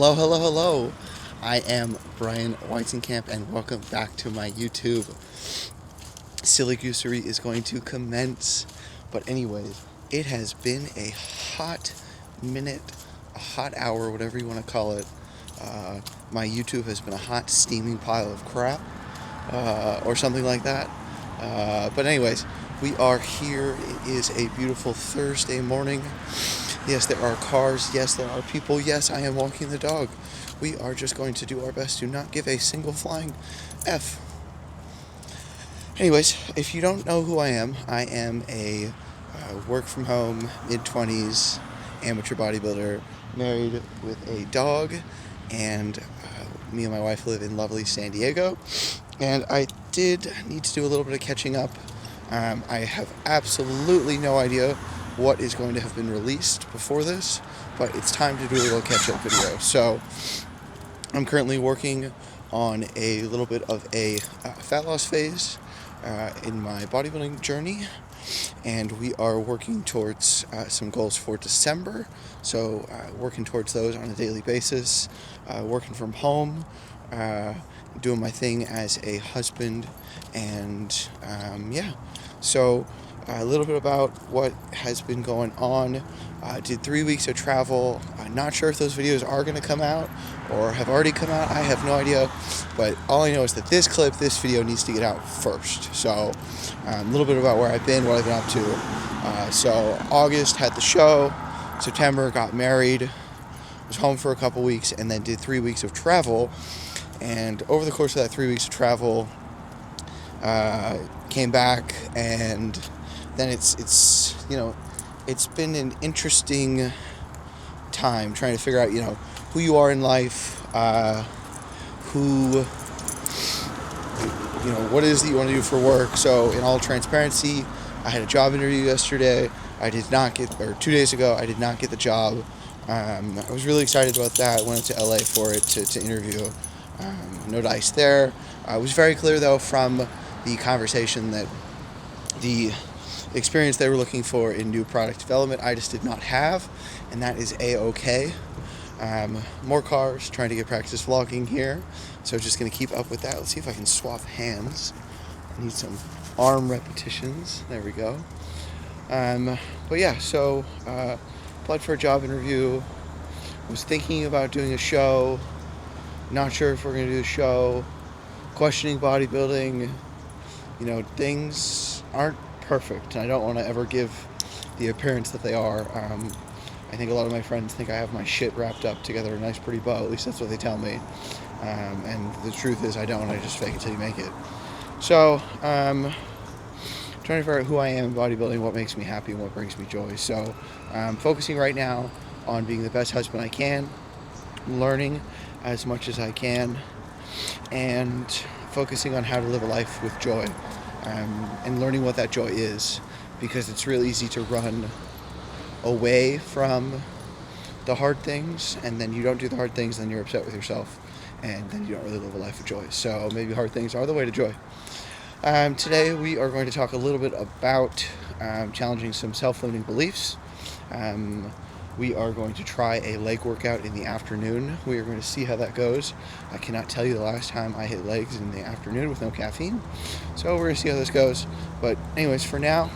Hello, hello, hello. I am Brian Weizenkamp, and welcome back to my YouTube. Silly Goosery is going to commence. But anyways, it has been a hot minute, a hot hour, whatever you want to call it. My YouTube has been a hot, steaming pile of crap, or something like that. But anyways, we are here. It is a beautiful Thursday morning. Yes, there are cars. Yes, there are people. Yes, I am walking the dog. We are just going to do our best to not give a single flying F. Anyways, if you don't know who I am a work from home, mid-20s, amateur bodybuilder, married with a dog, and me and my wife live in lovely San Diego. And I did need to do a little bit of catching up. I have absolutely no idea what is going to have been released before this, but it's time to do a little catch-up video. So I'm currently working on a little bit of a fat loss phase in my bodybuilding journey, and we are working towards some goals for December. So working towards those on a daily basis, working from home, doing my thing as a husband, and so a little bit about what has been going on. Did 3 weeks of travel. I'm not sure if those videos are going to come out or have already come out. I have no idea, but all I know is that this video needs to get out first. So a little bit about where I've been, what I've been up to. So August had the show, September got married, was home for a couple weeks, and then did 3 weeks of travel. And over the course of that 3 weeks of travel, came back, and then it's been an interesting time trying to figure out who you are in life, what it is that you want to do for work. So in all transparency, I had a job interview yesterday. I did not get, or 2 days ago, I did not get the job. I was really excited about that. I went up to LA for it to interview. No dice there. I was very clear though from the conversation that the experience they were looking for in new product development I just did not have, and that is a-okay. More cars, trying to get practice vlogging here, so just going to keep up with that. Let's see if I can swap hands. I need some arm repetitions. There we go. But yeah, so applied for a job interview, was thinking about doing a show, not sure if we're going to do a show, questioning bodybuilding. Things aren't perfect, and I don't want to ever give the appearance that they are. I think a lot of my friends think I have my shit wrapped up together a nice pretty bow. At least that's what they tell me. And the truth is I don't. I just fake it till you make it. So trying to figure out who I am in bodybuilding, what makes me happy, and what brings me joy. So focusing right now on being the best husband I can, learning as much as I can, and focusing on how to live a life with joy, and learning what that joy is, because it's real easy to run away from the hard things, and then you don't do the hard things, then you're upset with yourself, and then you don't really live a life of joy. So maybe hard things are the way to joy. Today we are going to talk a little bit about challenging some self-limiting beliefs. We are going to try a leg workout in the afternoon. We are going to see how that goes. I cannot tell you the last time I hit legs in the afternoon with no caffeine. So we're going to see how this goes. But anyways, for now,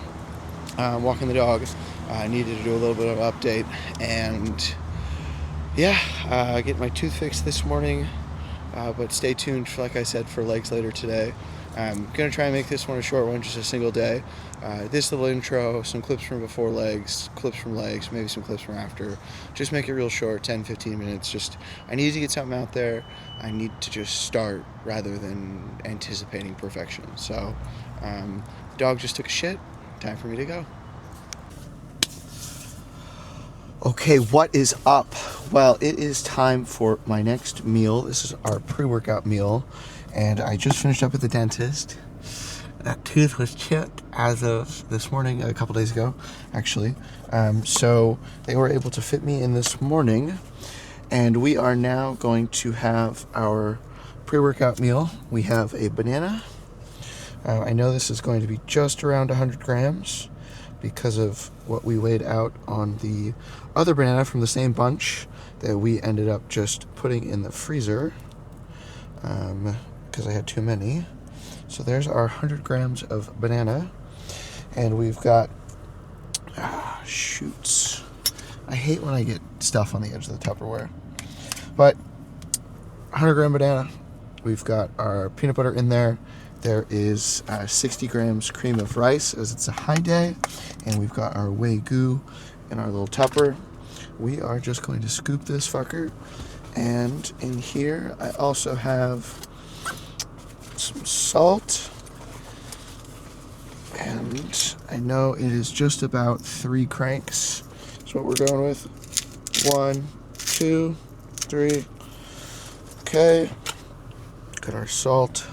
walking the dog. I needed to do a little bit of an update. And yeah, get my tooth fixed this morning. But stay tuned, like I said, for legs later today. I'm going to try and make this one a short one, just a single day. This little intro, some clips from before legs, clips from legs, maybe some clips from after. Just make it real short, 10-15 minutes. I need to get something out there. I need to just start rather than anticipating perfection. So, the dog just took a shit. Time for me to go. Okay, what is up? Well, it is time for my next meal. This is our pre-workout meal, and I just finished up at the dentist. That tooth was chipped as of this morning, a couple days ago, actually. So they were able to fit me in this morning, and we are now going to have our pre-workout meal. We have a banana. I know this is going to be just around 100 grams because of what we weighed out on the other banana from the same bunch. that we ended up just putting in the freezer because I had too many. So there's our 100 grams of banana, and we've got shoots. I hate when I get stuff on the edge of the Tupperware, but 100 gram banana. We've got our peanut butter in there. There is 60 grams cream of rice, as it's a high day, and we've got our Wagyu in our little Tupper. We are just going to scoop this fucker, and in here I also have some salt, and I know it is just about 3 cranks. That's what we're going with. 1, 2, 3. Okay. Got our salt.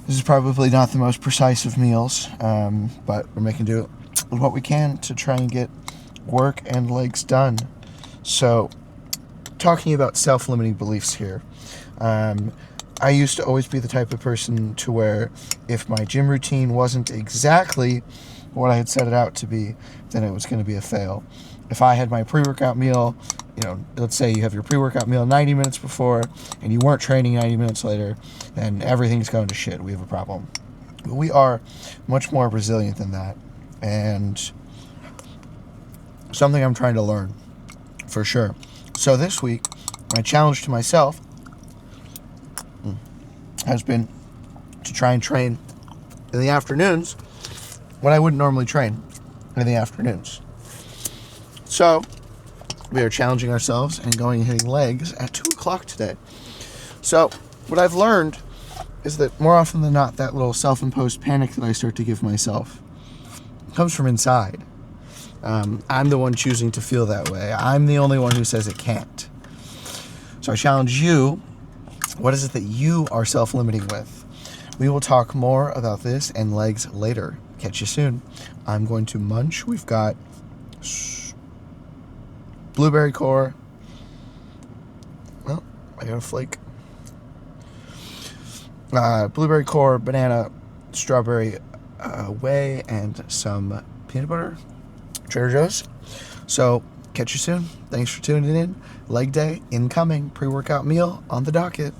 This is probably not the most precise of meals, but we're making do with what we can to try and get work and legs done. So, talking about self-limiting beliefs here. I used to always be the type of person to where if my gym routine wasn't exactly what I had set it out to be, then it was going to be a fail. If I had my pre-workout meal, let's say you have your pre-workout meal 90 minutes before and you weren't training 90 minutes later, then everything's going to shit. We have a problem. But we are much more resilient than that. And something I'm trying to learn, for sure. So this week, my challenge to myself has been to try and train in the afternoons when I wouldn't normally train in the afternoons. So we are challenging ourselves and going and hitting legs at 2 o'clock today. So what I've learned is that more often than not, that little self-imposed panic that I start to give myself comes from inside. I'm the one choosing to feel that way. I'm the only one who says it can't. So I challenge you. What is it that you are self-limiting with? We will talk more about this and legs later. Catch you soon. I'm going to munch. We've got blueberry core. Well, I got a flake. Blueberry core, banana, strawberry whey, and some peanut butter. Trader Joe's. So, catch you soon. Thanks for tuning in. Leg day incoming. Pre-workout meal on the docket.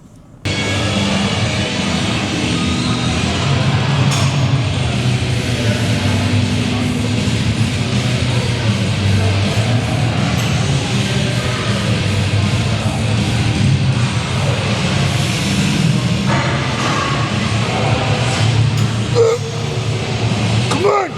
Come on!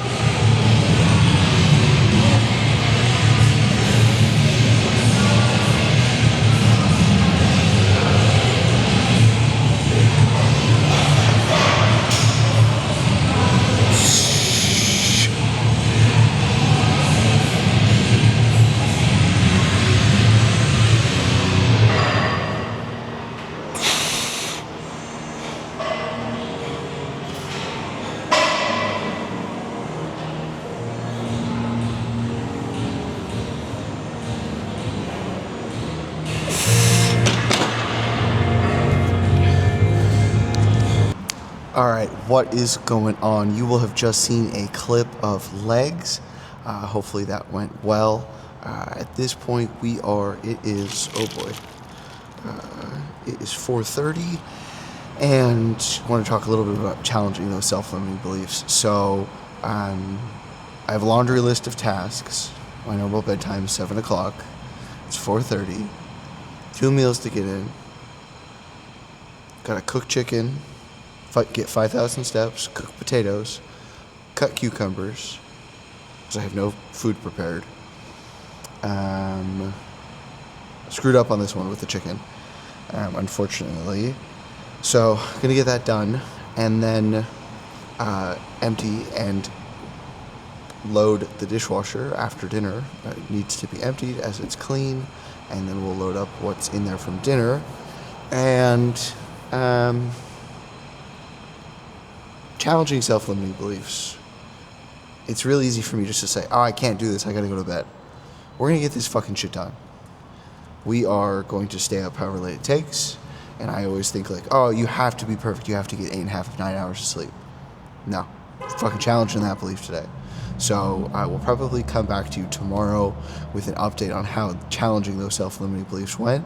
All right, what is going on? You will have just seen a clip of legs. Hopefully that went well. At this point, it is 4:30, and I want to talk a little bit about challenging those self-limiting beliefs. So, I have a laundry list of tasks. My normal bedtime is 7 o'clock. It's 4:30. 2 meals to get in. Gotta cook chicken. Get 5,000 steps, cook potatoes, cut cucumbers, because I have no food prepared. Screwed up on this one with the chicken, unfortunately. So, gonna get that done, and then empty and load the dishwasher after dinner. It needs to be emptied as it's clean, and then we'll load up what's in there from dinner. And challenging self-limiting beliefs. It's really easy for me just to say, I can't do this, I gotta go to bed. We're gonna get this fucking shit done. We are going to stay up however late it takes, and I always think you have to be perfect, you have to get 8.5 to 9 hours of sleep. No. Fucking challenging that belief today. So I will probably come back to you tomorrow with an update on how challenging those self-limiting beliefs went.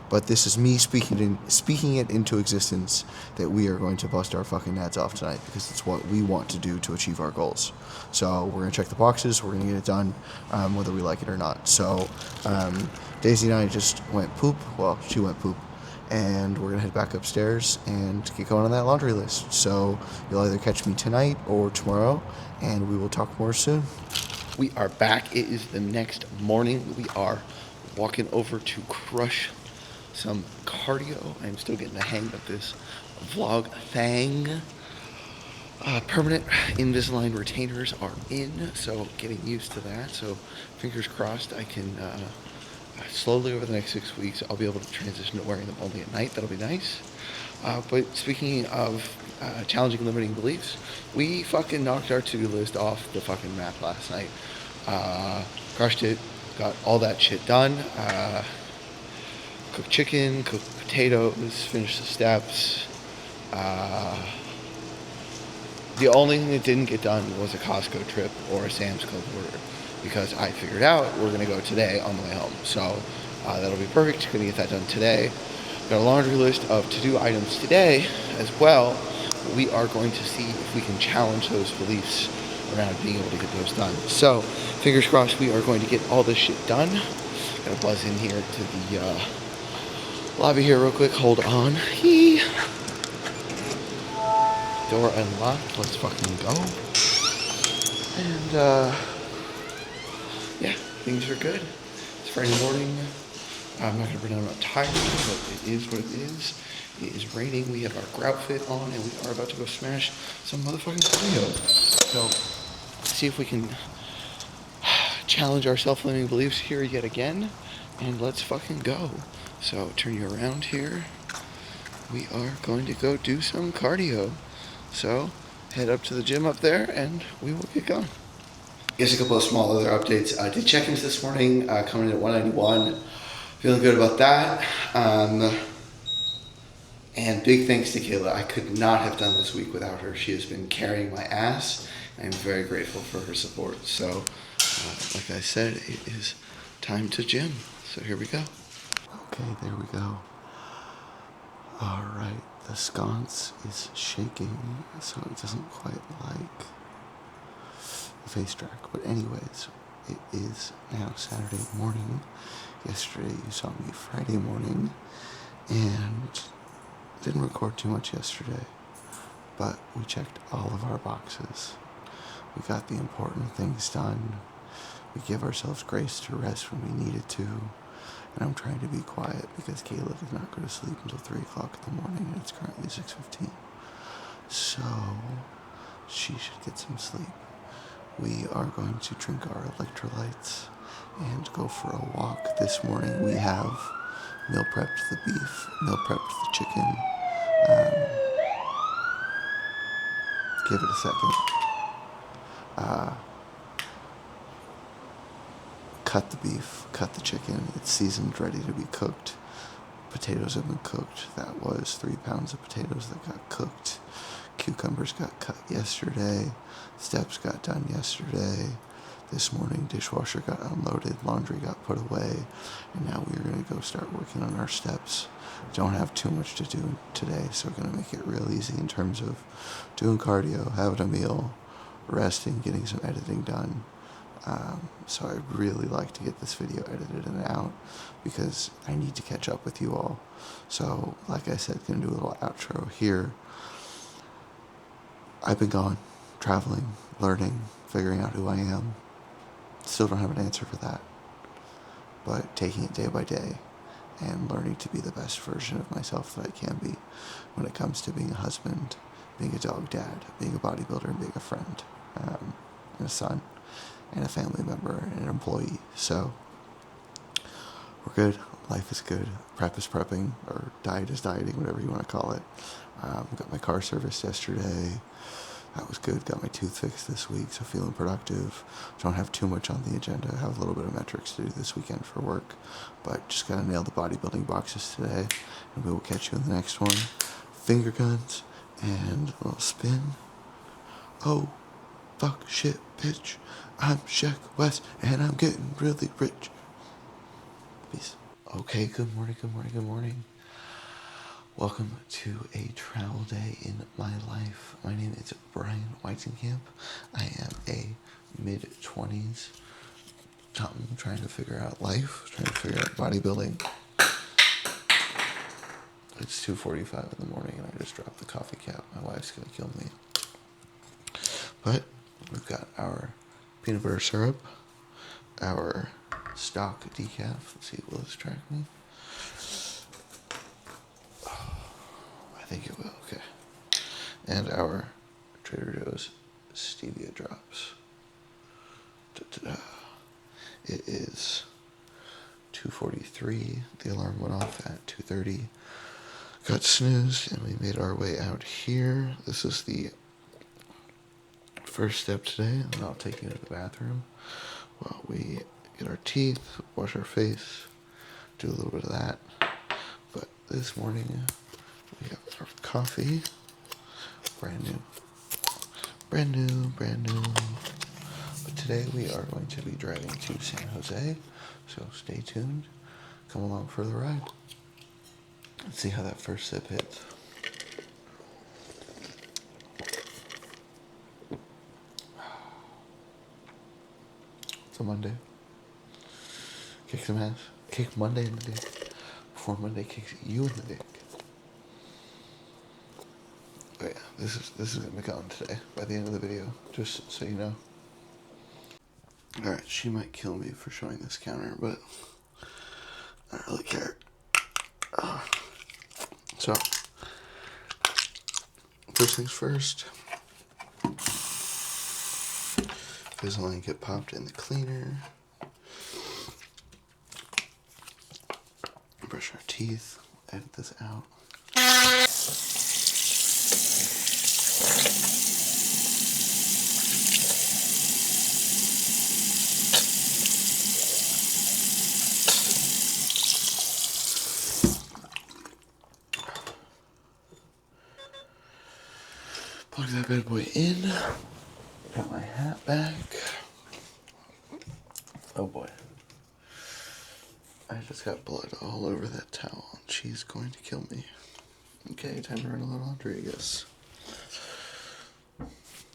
But this is me speaking it into existence that we are going to bust our fucking nads off tonight because it's what we want to do to achieve our goals. So we're going to check the boxes. We're going to get it done, whether we like it or not. So Daisy and I just went poop. Well, she went poop. And we're going to head back upstairs and get going on that laundry list. So you'll either catch me tonight or tomorrow, and we will talk more soon. We are back. It is the next morning. We are walking over to crush some cardio. I'm still getting the hang of this vlog thing. Permanent Invisalign retainers are in, so getting used to that. So fingers crossed I can slowly over the next 6 weeks I'll be able to transition to wearing them only at night. That'll be nice. But speaking of challenging limiting beliefs, we fucking knocked our to-do list off the fucking map last night. Crushed it, got all that shit done. Cooked chicken, cooked potatoes, finished the steps. The only thing that didn't get done was a Costco trip or a Sam's Club order, because I figured out we're going to go today on the way home. So that'll be perfect. Going to get that done today. Got a laundry list of to-do items today as well. We are going to see if we can challenge those beliefs around being able to get those done. So fingers crossed we are going to get all this shit done. Gonna buzz in here to the lobby here real quick. Hold on. Door unlocked. Let's fucking go. And yeah, things are good. It's Friday morning. I'm not gonna pretend I'm not tired, but it is what it is. It is raining. We have our grout fit on, and we are about to go smash some motherfucking cardio. So let's see if we can challenge our self-limiting beliefs here yet again, and let's fucking go. So turn you around here. We are going to go do some cardio. So head up to the gym up there, and we will get going. Here's a couple of small other updates. I did check-ins this morning, coming in at 191. Feeling good about that. And big thanks to Kayla. I could not have done this week without her. She has been carrying my ass. I'm very grateful for her support. So, like I said, it is time to gym. So here we go. Okay, there we go. All right, the sconce is shaking, so it doesn't quite like the face track. But anyways, it is now Saturday morning. Yesterday you saw me Friday morning, and didn't record too much yesterday, but we checked all of our boxes. We got the important things done. We give ourselves grace to rest when we needed to. And I'm trying to be quiet because Kayla did not go to sleep until 3 o'clock in the morning, and it's currently 6:15. So she should get some sleep. We are going to drink our electrolytes and go for a walk. This morning we have meal prepped the beef, meal prepped the chicken. Give it a second. Cut the beef, cut the chicken. It's seasoned, ready to be cooked. Potatoes have been cooked. That was 3 pounds of potatoes that got cooked. Cucumbers got cut yesterday. Steps got done yesterday. This morning, dishwasher got unloaded. Laundry got put away. And now we're going to go start working on our steps. Don't have too much to do today, so we're going to make it real easy in terms of doing cardio, having a meal, resting, getting some editing done. So I'd really like to get this video edited and out because I need to catch up with you all. So, like I said, gonna do a little outro here. I've been gone, traveling, learning, figuring out who I am. Still don't have an answer for that, but taking it day by day and learning to be the best version of myself that I can be when it comes to being a husband, being a dog dad, being a bodybuilder, and being a friend, and a son, and a family member, and an employee. So we're good. Life is good. Prep is prepping, or diet is dieting, whatever you want to call it. Got my car serviced yesterday. That was good. Got my tooth fixed this week, so feeling productive. Don't have too much on the agenda. I have a little bit of metrics to do this weekend for work, but just gotta nail the bodybuilding boxes today, and we will catch you in the next one. Finger guns and a little spin. Oh, Fuck shit, bitch. I'm Shaq West and I'm getting really rich. Peace. Okay, good morning, good morning, good morning. Welcome to a travel day in my life. My name is Brian Weizenkamp. I am a mid-20s Tom trying to figure out life, trying to figure out bodybuilding. It's 2:45 in the morning and I just dropped the coffee cap. My wife's gonna kill me. But we've got our peanut butter syrup, our stock decaf. Let's see, will this track me? I think it will, okay. And our Trader Joe's stevia drops. Da-da-da. It is 2:43. The alarm went off at 2:30. Got snoozed and we made our way out here. This is the first step today, and I'll take you to the bathroom while we get our teeth, wash our face, do a little bit of that. But this morning we have our coffee, brand new. But today we are going to be driving to San Jose, so stay tuned. Come along for the ride. Let's see how that first sip hits. It's a Monday. Kick some ass. Kick Monday in the dick before Monday kicks you in the dick. But yeah, this is gonna be gone today by the end of the video, just so you know. Alright, she might kill me for showing this counter, but I don't really care. So, first things first, Invisalign get popped in the cleaner. Brush our teeth, edit this out. Plug that bad boy in. Got my hat back. Oh boy. I just got blood all over that towel. She's going to kill me. Okay, time to run a little laundry, I guess.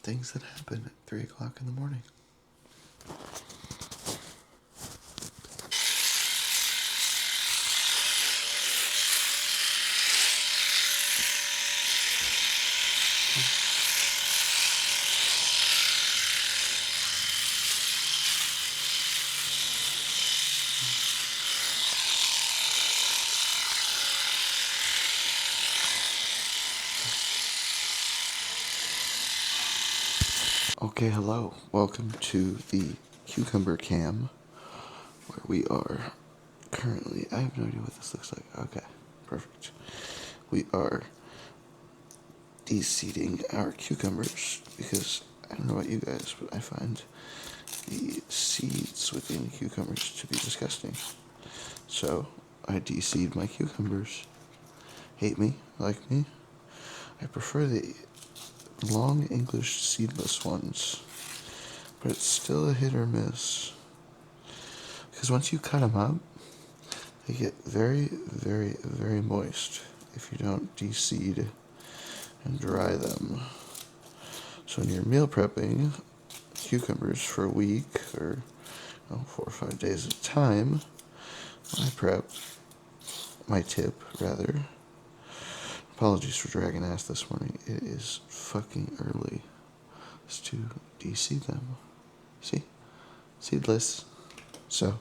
Things that happen at 3 o'clock in the morning. Okay, hello. Welcome to the cucumber cam, where we are currently, I have no idea what this looks like. Okay, perfect. We are de-seeding our cucumbers because I don't know about you guys, but I find the seeds within cucumbers to be disgusting. So I de-seed my cucumbers. Hate me, like me. I prefer the long English seedless ones, but it's still a hit or miss. Because once you cut them up, they get very, very, very moist if you don't de-seed and dry them. So when you're meal prepping cucumbers for a week or 4 or 5 days at a time, my tip, apologies for dragging ass this morning, it is fucking early, is to de-seed them. See? Seedless. So,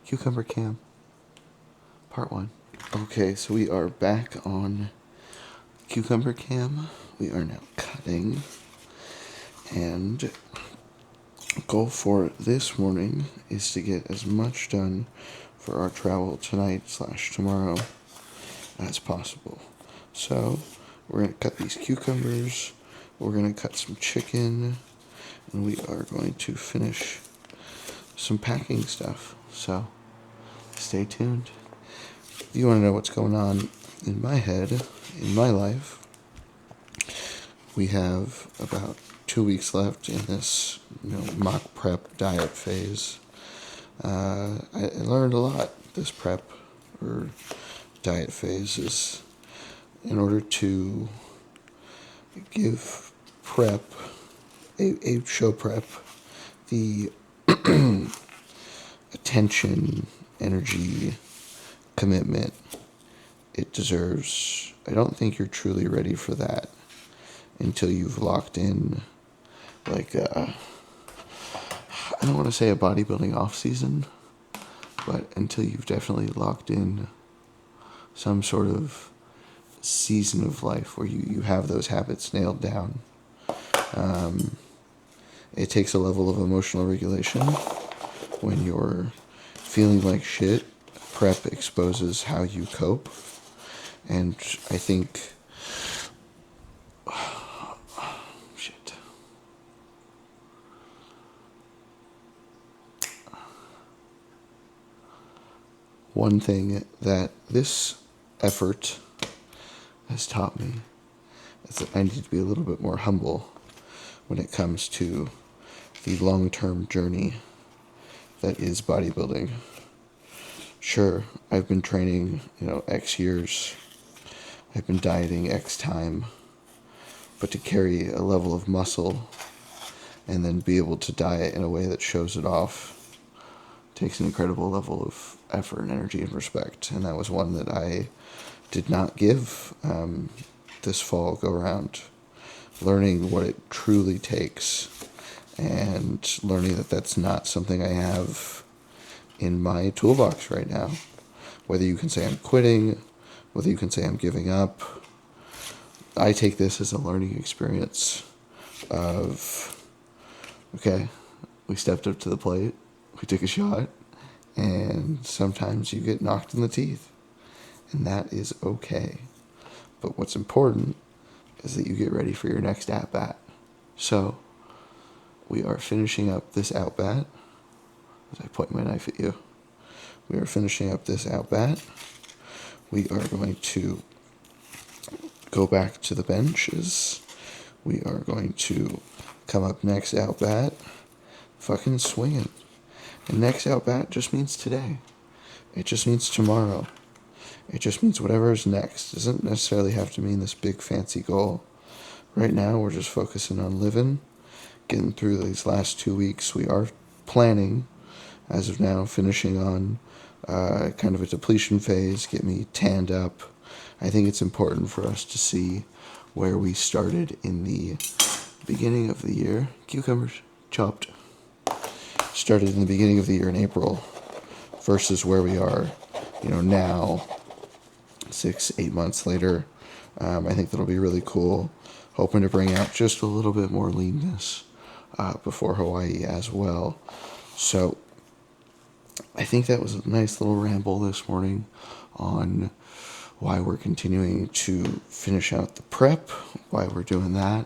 cucumber cam, part 1. Okay, so we are back on cucumber cam. We are now cutting, and goal for this morning is to get as much done for our travel tonight/tomorrow as possible. So we're going to cut these cucumbers, we're going to cut some chicken, and we are going to finish some packing stuff. So stay tuned. If you want to know what's going on in my head, in my life, we have about 2 weeks left in this mock prep diet phase. I learned a lot this prep or diet phase is in order to give prep, a show prep, the attention, energy, commitment it deserves. I don't think you're truly ready for that until you've locked in, like, I don't want to say a bodybuilding off season, but until you've definitely locked in some sort of season of life where you have those habits nailed down. It takes a level of emotional regulation. When you're feeling like shit, prep exposes how you cope. And I think, shit. One thing that this effort has taught me is that I need to be a little bit more humble when it comes to the long-term journey that is bodybuilding. Sure, I've been training, X years. I've been dieting X time. But to carry a level of muscle and then be able to diet in a way that shows it off takes an incredible level of effort and energy and respect. And that was one that I did not give this fall go around. Learning what it truly takes and learning that that's not something I have in my toolbox right now. Whether you can say I'm quitting, whether you can say I'm giving up, I take this as a learning experience of, okay, we stepped up to the plate, we took a shot, and sometimes you get knocked in the teeth, and that is okay. But what's important is that you get ready for your next at-bat. So, we are finishing up this at-bat. As I point my knife at you. We are finishing up this at-bat. We are going to go back to the benches. We are going to come up next at-bat, fucking swinging. And next at-bat just means today. It just means tomorrow. It just means whatever is next. It doesn't necessarily have to mean this big fancy goal. Right now, we're just focusing on living, getting through these last 2 weeks. We are planning, as of now, finishing on kind of a depletion phase, get me tanned up. I think it's important for us to see where we started in the beginning of the year. Cucumbers, chopped. Started in the beginning of the year in April versus where we are, now, 6-8 months later. I think that'll be really cool. Hoping to bring out just a little bit more leanness before Hawaii as well. So I think that was a nice little ramble this morning on why we're continuing to finish out the prep, why we're doing that,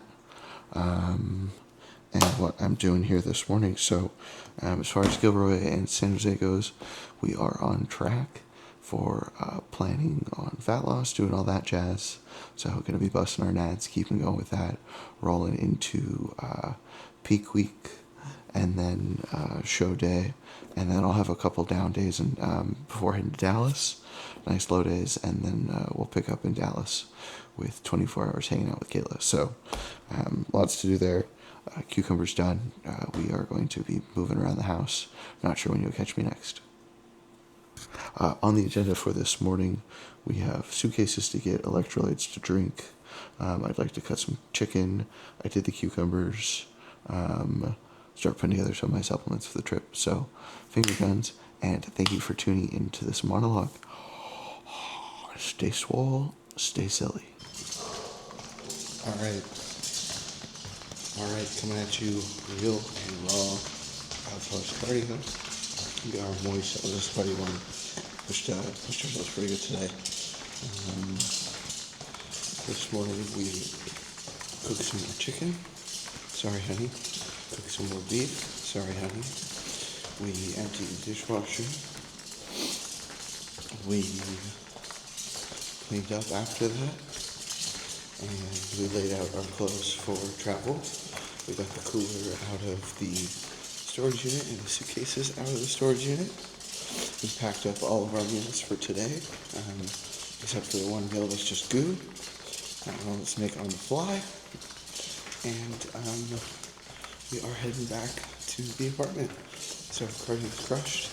and what I'm doing here this morning. So as far as Gilroy and San Jose goes, we are on track for planning on fat loss, doing all that jazz. So we're going to be busting our nads, keeping going with that, rolling into peak week, and then show day, and then I'll have a couple down days and before heading to Dallas, nice low days, and then we'll pick up in Dallas with 24 hours hanging out with Kayla. So lots to do there. Cucumber's done. We are going to be moving around the house. Not sure when you'll catch me next. On the agenda for this morning, we have suitcases to get, electrolytes to drink. I'd like to cut some chicken. I did the cucumbers. Start putting together some of my supplements for the trip. So, finger guns, and thank you for tuning into this monologue. Stay swole, stay silly. All right, coming at you real and raw. First cardio. We are moist. That was a sweaty one. Pushed ourselves pretty good today. This morning we cooked some more chicken. Sorry, honey. Cooked some more beef. Sorry, honey. We emptied the dishwasher. We cleaned up after that. and we laid out our clothes for travel. We got the cooler out of the storage unit and the suitcases out of the storage unit. We packed up all of our meals for today, except for the one meal that's just goo. Let's make it on the fly. And we are heading back to the apartment. So cardio's crushed.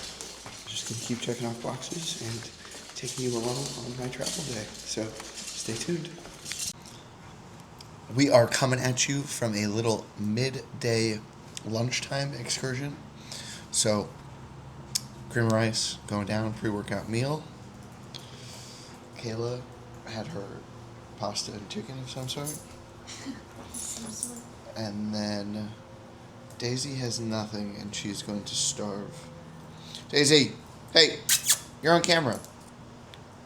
Just gonna keep checking off boxes and taking you along on my travel day. So stay tuned. We are coming at you from a little midday lunchtime excursion. So cream of rice going down, pre-workout meal. Kayla had her pasta and chicken of some sort. And then Daisy has nothing and she's going to starve. Daisy, hey, you're on camera.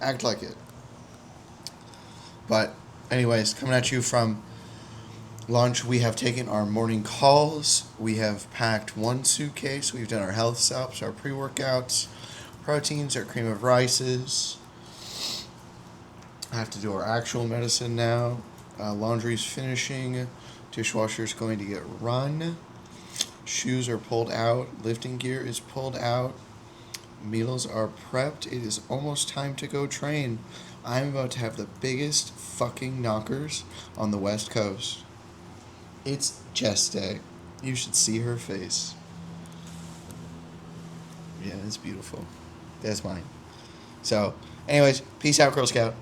Act like it. But anyways, coming at you from lunch, we have taken our morning calls. We have packed one suitcase. We've done our health stops, our pre-workouts, proteins, our cream of rices. I have to do our actual medicine now. Laundry's finishing. Dishwasher's going to get run. Shoes are pulled out. Lifting gear is pulled out. Meals are prepped. It is almost time to go train. I'm about to have the biggest fucking knockers on the West Coast. It's Jess Day. You should see her face. Yeah, it's beautiful. That's mine. So, anyways, peace out, Girl Scout.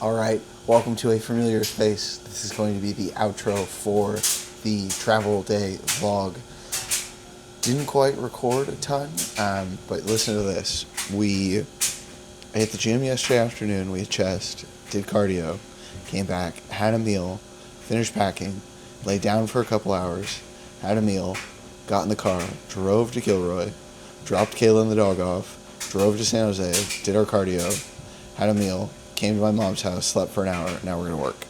Alright, welcome to a familiar space. This is going to be the outro for the travel day vlog. Didn't quite record a ton, but listen to this. I hit the gym yesterday afternoon, we had chest, did cardio, came back, had a meal, finished packing, laid down for a couple hours, had a meal, got in the car, drove to Gilroy, dropped Kayla and the dog off, drove to San Jose, did our cardio, had a meal, came to my mom's house, slept for an hour, now we're going to work.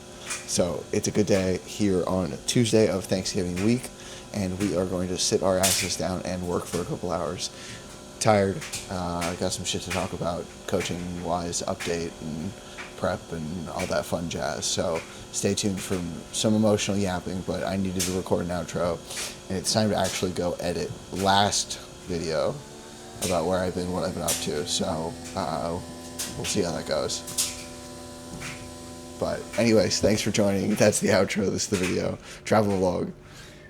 So it's a good day here on Tuesday of Thanksgiving week, and we are going to sit our asses down and work for a couple hours. Tired, I got some shit to talk about, coaching-wise, update, and prep, and all that fun jazz. So stay tuned for some emotional yapping, but I needed to record an outro, and it's time to actually go edit last video about where I've been, what I've been up to. So we'll see how that goes. But anyways, thanks for joining. That's the outro. This is the video. Travel vlog.